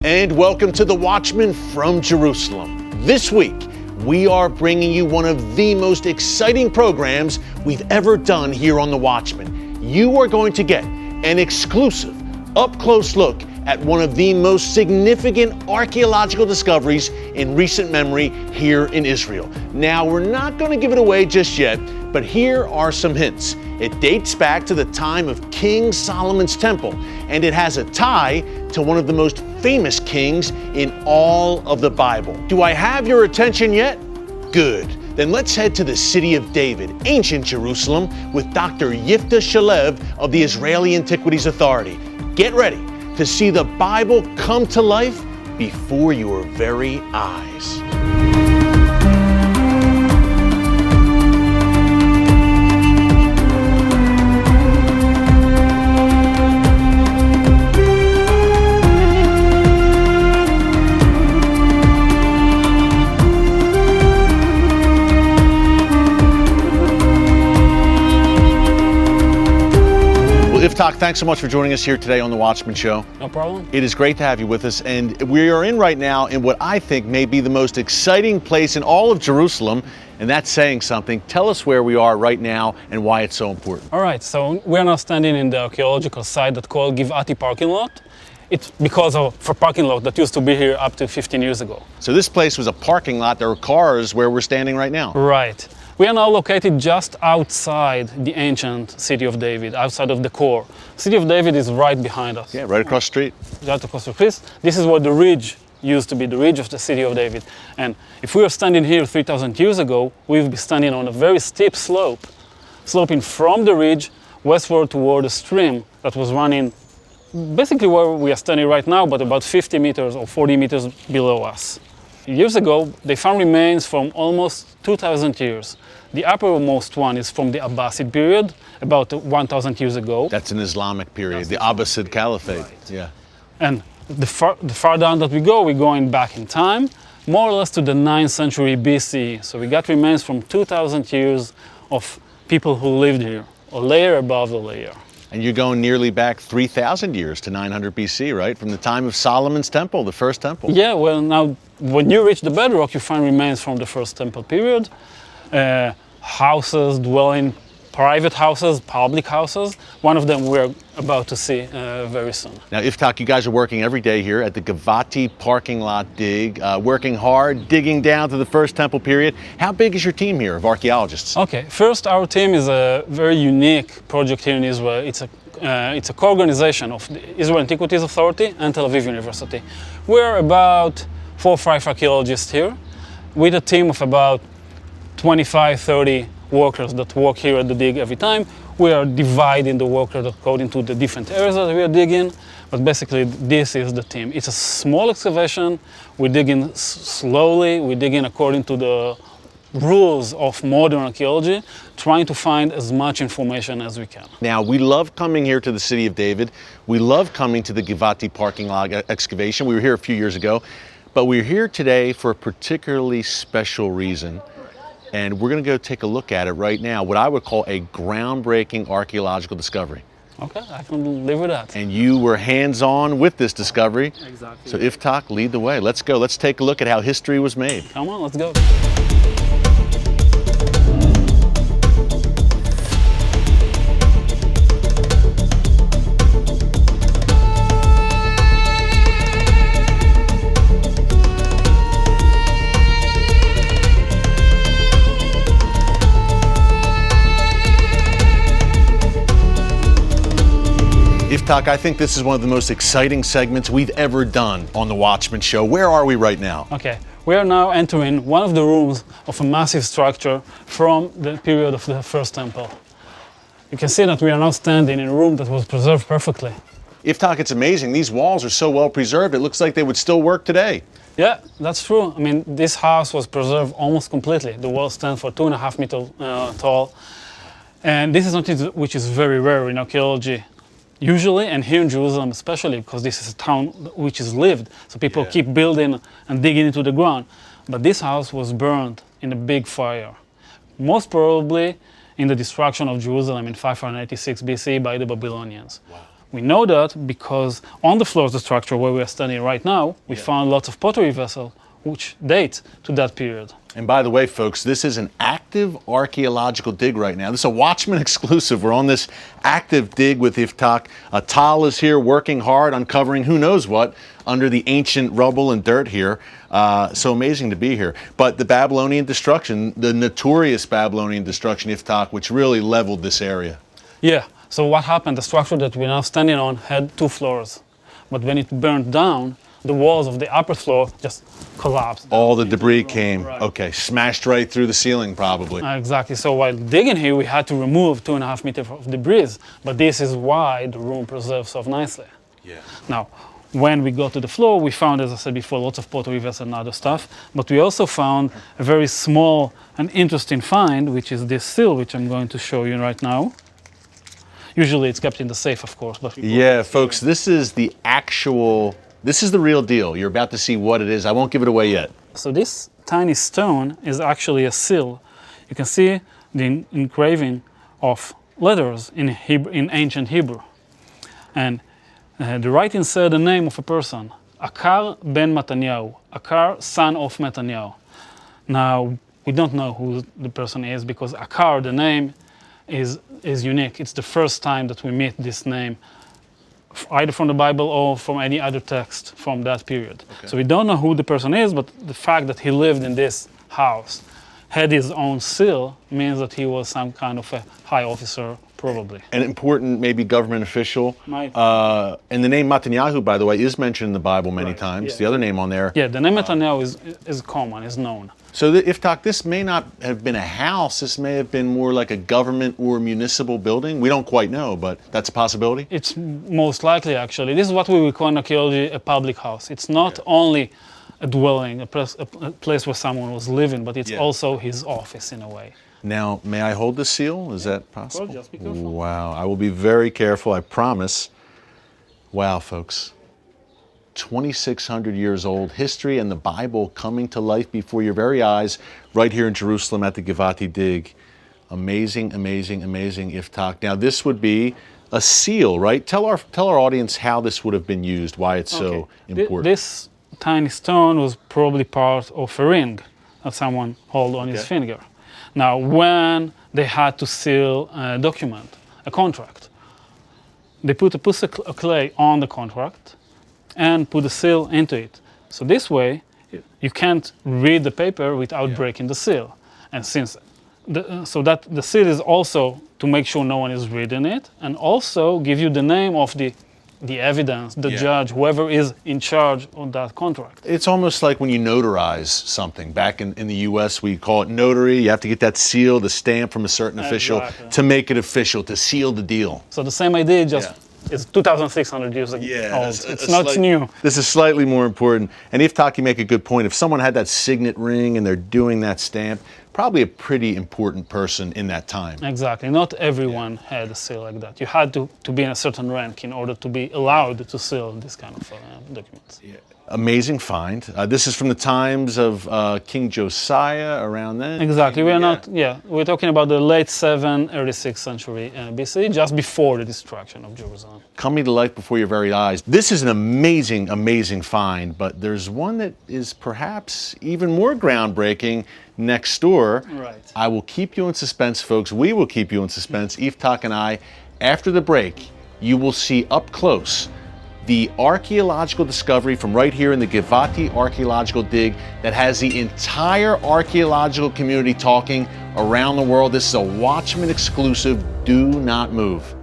and welcome to The Watchman from Jerusalem. This week, we are bringing you one of the most exciting programs we've ever done here on The Watchman. You are going to get an exclusive, up-close look at one of the most significant archaeological discoveries in recent memory here in Israel. Now, we're not going to give it away just yet, but here are some hints. It dates back to the time of King Solomon's temple, and it has a tie to one of the most famous kings in all of the Bible. Do I have your attention yet? Good. Then let's head to the city of David, ancient Jerusalem, with Dr. Ze'ev of the Israeli Antiquities Authority. Get ready to see the Bible come to life before your very eyes. Iftak, thanks so much for joining us here today on The Watchman Show. No problem. It is great to have you with us, and we are in right now in what I think may be the most exciting place in all of Jerusalem, and that's saying something. Tell us where we are right now and why it's so important. All right, so we're now standing in the archaeological site that's called Givati parking lot. It's because of a parking lot that used to be here up to 15 years ago. So this place was a parking lot. There were cars where we're standing right now. Right. We are now located just outside the ancient city of David, outside of the core. City of David is right behind us. Yeah, right across the street. Right across the street. This is where the ridge used to be, the ridge of the city of David. And if we were standing here 3,000 years ago, we would be standing on a very steep slope, sloping from the ridge westward toward a stream that was running basically where we are standing right now, but about 50 meters or 40 meters below us. Years ago, they found remains from almost 2,000 years. The uppermost one is from the Abbasid period, about 1,000 years ago. That's an Islamic period, the Abbasid Caliphate. Right. Yeah. And the far down that we go, we're going back in time, more or less to the 9th century BC. So we got remains from 2,000 years of people who lived here, a layer above the layer. And you're going nearly back 3,000 years to 900 BC, right? From the time of Solomon's temple, the first temple. Yeah, well, now, when you reach the bedrock, you find remains from the first temple period. Houses, dwelling, private houses, public houses. One of them we're about to see very soon. Now, Iftak, you guys are working every day here at the Givati parking lot dig, working hard, digging down to the first temple period. How big is your team here of archaeologists? Okay, first, our team is a very unique project here in Israel. It's a co-organization of the Israel Antiquities Authority and Tel Aviv University. We're about 4 or 5 archaeologists here with a team of about 25, 30 workers that work here at the dig every time. We are dividing the workers according to the different areas that we are digging, but basically this is the team. It's a small excavation. We're digging slowly. We're digging according to the rules of modern archaeology, trying to find as much information as we can. Now, we love coming here to the city of David. We love coming to the Givati parking lot excavation. We were here a few years ago, but we're here today for a particularly special reason. And we're going to go take a look at it right now, what I would call a groundbreaking archaeological discovery. Okay, I can live with that. And you were hands-on with this discovery. Exactly. So Iftak, lead the way. Let's go. Let's take a look at how history was made. Come on, let's go. Iftak, I think this is one of the most exciting segments we've ever done on The Watchman Show. Where are we right now? Okay, we are now entering one of the rooms of a massive structure from the period of the first temple. You can see that we are now standing in a room that was preserved perfectly. Iftak, it's amazing. These walls are so well preserved, it looks like they would still work today. Yeah, that's true. I mean, this house was preserved almost completely. The walls stand for 2.5 meters tall. And this is something which is very rare in archaeology. Usually, and here in Jerusalem especially, because this is a town which is lived, so people keep building and digging into the ground. But this house was burned in a big fire, most probably in the destruction of Jerusalem in 586 BC by the Babylonians. Wow. We know that because on the floor of the structure where we are standing right now, we found lots of pottery vessels which date to that period. And by the way, folks, this is an active archaeological dig right now. This is a Watchman exclusive. We're on this active dig with Yiftach. Tal is here working hard, uncovering who knows what under the ancient rubble and dirt here. So amazing to be here. But the Babylonian destruction, the notorious Babylonian destruction, Yiftach, which really leveled this area. Yeah, so what happened? The structure that we're now standing on had 2 floors. But when it burned down, the walls of the upper floor just collapsed. All the debris came, right. okay, smashed right through the ceiling probably. Exactly. So while digging here, we had to remove 2.5 meters of debris. But this is why the room preserves so nicely. Yeah. Now, when we got to the floor, we found, as I said before, lots of pottery vessels and other stuff. But we also found a very small and interesting find, which is this seal, which I'm going to show you right now. Usually it's kept in the safe, of course. But Yeah, folks, this is the actual... This is the real deal. You're about to see what it is. I won't give it away yet. So this tiny stone is actually a seal. You can see the engraving of letters in ancient Hebrew. And the writing said the name of a person, Akar ben Mataniyahu, Akar, son of Mataniyahu. Now, we don't know who the person is because Akar, the name, is unique. It's the first time that we meet this name either from the Bible or from any other text from that period. Okay. So we don't know who the person is, but the fact that he lived in this house, had his own seal, means that he was some kind of a high officer, probably. An important, maybe government official. And the name Netanyahu, by the way, is mentioned in the Bible many times. The other name on there. Yeah, the name Netanyahu is common, is known. So Yiftach, this may not have been a house. This may have been more like a government or municipal building. We don't quite know, but that's a possibility? It's most likely, actually. This is what we would call in archaeology a public house. It's not only a dwelling, a place where someone was living, but it's also his office in a way. Now, may I hold the seal? Is that possible? Well, just be careful. Wow, I will be very careful, I promise. Wow, folks. 2,600 years old, history and the Bible coming to life before your very eyes, right here in Jerusalem at the Givati Dig. Amazing, amazing, amazing, Yiftach. Now, this would be a seal, right? Tell our audience how this would have been used, why it's so important. This tiny stone was probably part of a ring that someone held on his finger. Now, when they had to seal a document, a contract, they put a piece of clay on the contract and put the seal into it. So this way, you can't read the paper without breaking the seal. And since so that the seal is also to make sure no one is reading it, and also give you the name of the evidence, the judge, whoever is in charge of that contract. It's almost like when you notarize something. Back in the U.S., we call it notary. You have to get that seal, the stamp from a certain official to make it official, to seal the deal. So the same idea, just it's 2,600 years old. It's not new. This is slightly more important. And Yiftach, you make a good point. If someone had that signet ring and they're doing that stamp, probably a pretty important person in that time. Exactly. Not everyone had a seal like that. You had to be in a certain rank in order to be allowed to seal this kind of documents. Amazing find. This is from the times of King Josiah, around then? Exactly. We're talking about the late 7th, early 6th century BC, just before the destruction of Jerusalem. Coming to life before your very eyes. This is an amazing, amazing find, but there's one that is perhaps even more groundbreaking next door. Right. I will keep you in suspense, folks. We will keep you in suspense. Yiftach and I, after the break, you will see up close the archaeological discovery from right here in the Givati archaeological dig that has the entire archaeological community talking around the world. This is a Watchman exclusive. Do not move.